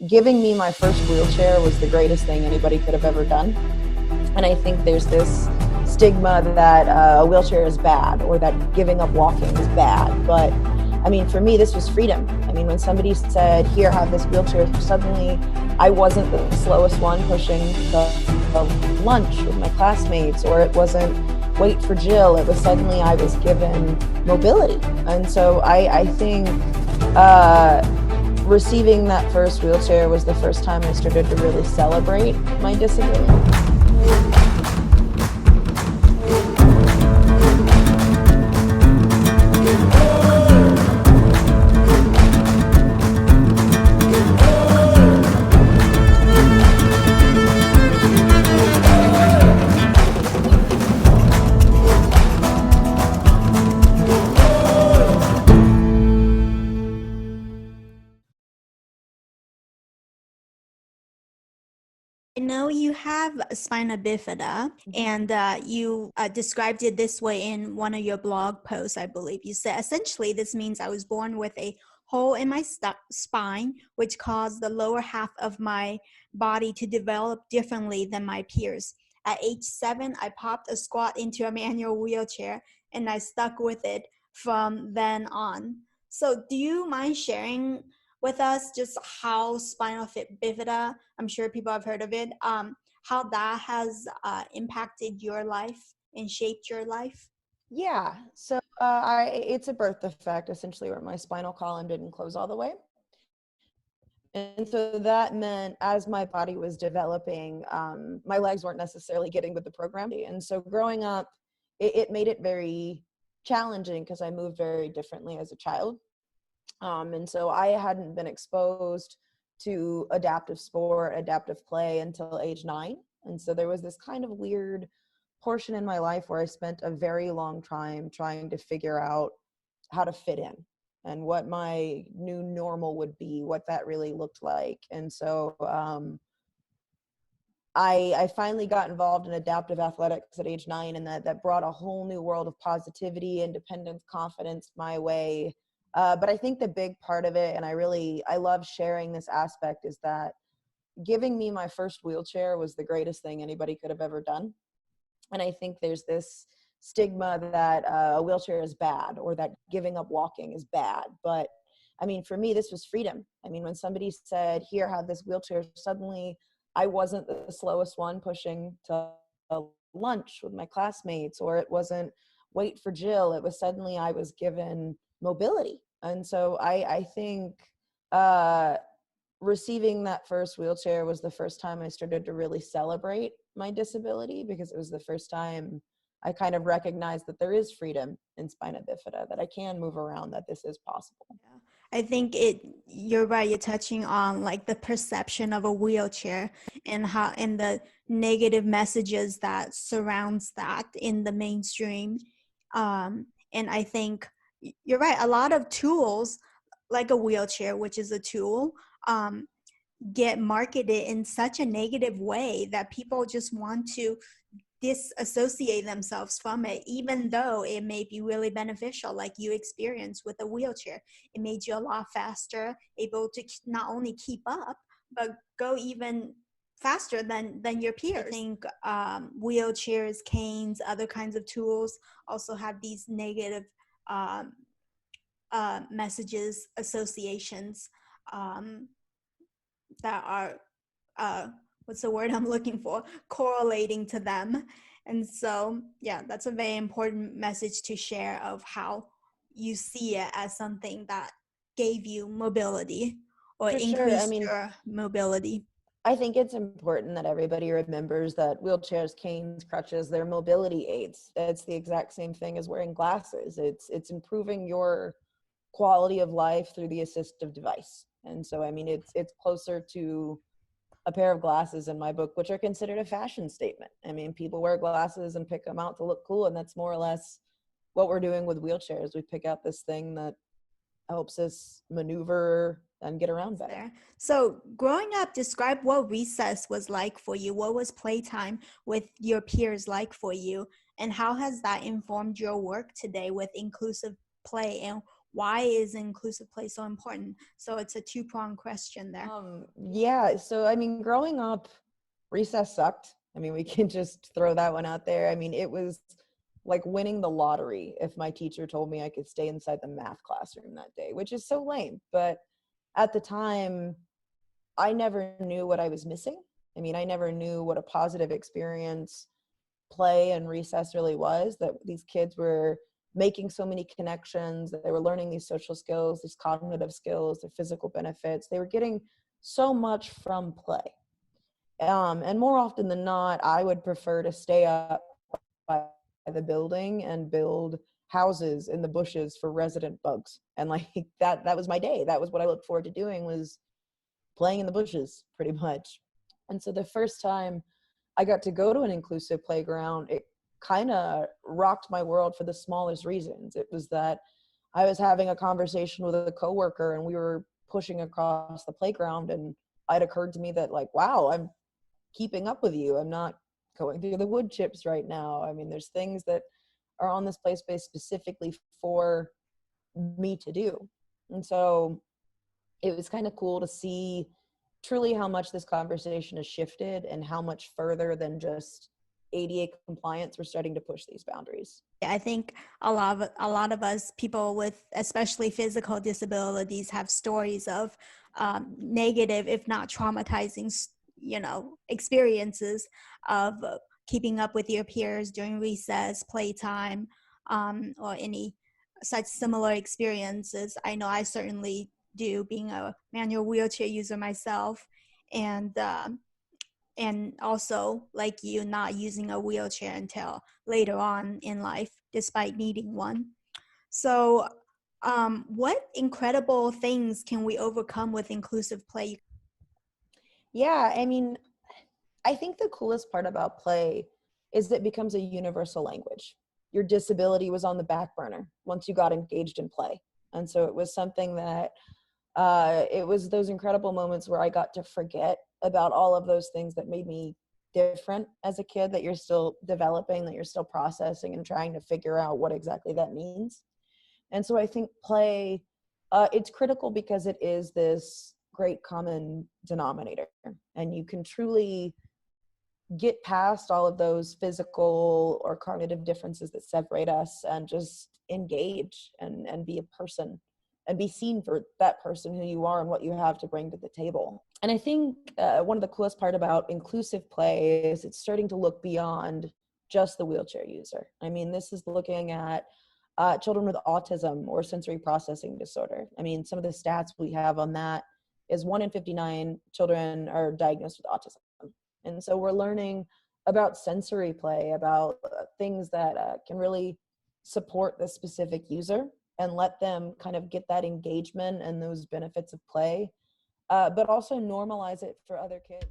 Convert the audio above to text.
giving me my first wheelchair was the greatest thing anybody could have ever done. And I think there's this stigma that a wheelchair is bad or that giving up walking is bad. But I mean, for me, this was freedom. I mean, when somebody said, here, have this wheelchair, suddenly I wasn't the slowest one pushing the lunch with my classmates, or it wasn't wait for Jill. It was suddenly I was given mobility. And so I think receiving that first wheelchair was the first time I started to really celebrate my disability. I know you have spina bifida, and you described it this way in one of your blog posts, I believe. You said, essentially, this means I was born with a hole in my spine, which caused the lower half of my body to develop differently than my peers. At age 7, I popped a squat into a manual wheelchair, and I stuck with it from then on. So do you mind sharing with us just how spinal bifida, I'm sure people have heard of it, how that has impacted your life and shaped your life? Yeah, so it's a birth defect, essentially, where my spinal column didn't close all the way. And so that meant as my body was developing, my legs weren't necessarily getting with the program. And so growing up, it made it very challenging because I moved very differently as a child. And so I hadn't been exposed to adaptive sport, adaptive play until age 9. And so there was this kind of weird portion in my life where I spent a very long time trying to figure out how to fit in and what my new normal would be, what that really looked like. And so I finally got involved in adaptive athletics at age 9, and that brought a whole new world of positivity, independence, confidence my way. But I think the big part of it, and I love sharing this aspect, is that giving me my first wheelchair was the greatest thing anybody could have ever done. And I think there's this stigma that a wheelchair is bad or that giving up walking is bad. But I mean, for me, this was freedom. I mean, when somebody said, here, have this wheelchair, suddenly I wasn't the slowest one pushing to lunch with my classmates, or it wasn't wait for Jill. It was suddenly I was given mobility. And so I think receiving that first wheelchair was the first time I started to really celebrate my disability, because it was the first time I kind of recognized that there is freedom in spina bifida, that I can move around, that this is possible. Yeah. I think you're right, you're touching on like the perception of a wheelchair and how, and the negative messages that surrounds that in the mainstream. And I think you're right, a lot of tools like a wheelchair, which is a tool, um, get marketed in such a negative way that people just want to disassociate themselves from it, even though it may be really beneficial, like you experienced with a wheelchair. It made you a lot faster, able to not only keep up, but go even faster than your peers. I think wheelchairs, canes, other kinds of tools also have these negative um, messages, associations, um, that are what's the word I'm looking for, correlating to them. And so yeah, that's a very important message to share, of how you see it as something that gave you mobility or For sure. I increased mean, your mobility. I think it's important that everybody remembers that wheelchairs, canes, crutches, they're mobility aids. It's the exact same thing as wearing glasses. It's improving your quality of life through the assistive device. And so, I mean, it's closer to a pair of glasses in my book, which are considered a fashion statement. I mean, people wear glasses and pick them out to look cool, and that's more or less what we're doing with wheelchairs. We pick out this thing that helps us maneuver and get around better. There. So growing up, describe what recess was like for you. What was playtime with your peers like for you? And how has that informed your work today with inclusive play? And why is inclusive play so important? So it's a two-pronged question there. Yeah, so I mean, growing up, recess sucked. I mean, we can just throw that one out there. I mean, it was like winning the lottery if my teacher told me I could stay inside the math classroom that day, which is so lame. But at the time, I never knew what I was missing. I mean, I never knew what a positive experience play and recess really was, that these kids were making so many connections, that they were learning these social skills, these cognitive skills, the physical benefits. They were getting so much from play. And more often than not, I would prefer to stay up by the building and build houses in the bushes for resident bugs. And like that was my day. That was what I looked forward to doing, was playing in the bushes pretty much. And so the first time I got to go to an inclusive playground, it kind of rocked my world for the smallest reasons. It was that I was having a conversation with a coworker and we were pushing across the playground, and it occurred to me that, like, wow, I'm keeping up with you. I'm not going through the wood chips right now. I mean, there's things that are on this play space specifically for me to do. And so it was kind of cool to see truly how much this conversation has shifted and how much further than just ADA compliance we're starting to push these boundaries. I think a lot of us, people with especially physical disabilities, have stories of negative, if not traumatizing, experiences of keeping up with your peers during recess, playtime, or any such similar experiences. I know I certainly do, being a manual wheelchair user myself, and also, like you, not using a wheelchair until later on in life, despite needing one. So, what incredible things can we overcome with inclusive play? Yeah, I mean, I think the coolest part about play is it becomes a universal language. Your disability was on the back burner once you got engaged in play. And so it was something that it was those incredible moments where I got to forget about all of those things that made me different as a kid, that you're still developing, that you're still processing and trying to figure out what exactly that means. And so I think play, it's critical because it is this great common denominator, and you can truly get past all of those physical or cognitive differences that separate us and just engage and be a person and be seen for that person who you are and what you have to bring to the table. And I think one of the coolest part about inclusive play is it's starting to look beyond just the wheelchair user. I mean, this is looking at children with autism or sensory processing disorder. I mean, some of the stats we have on that is 1 in 59 children are diagnosed with autism. And so we're learning about sensory play, about things that can really support the specific user and let them kind of get that engagement and those benefits of play, but also normalize it for other kids.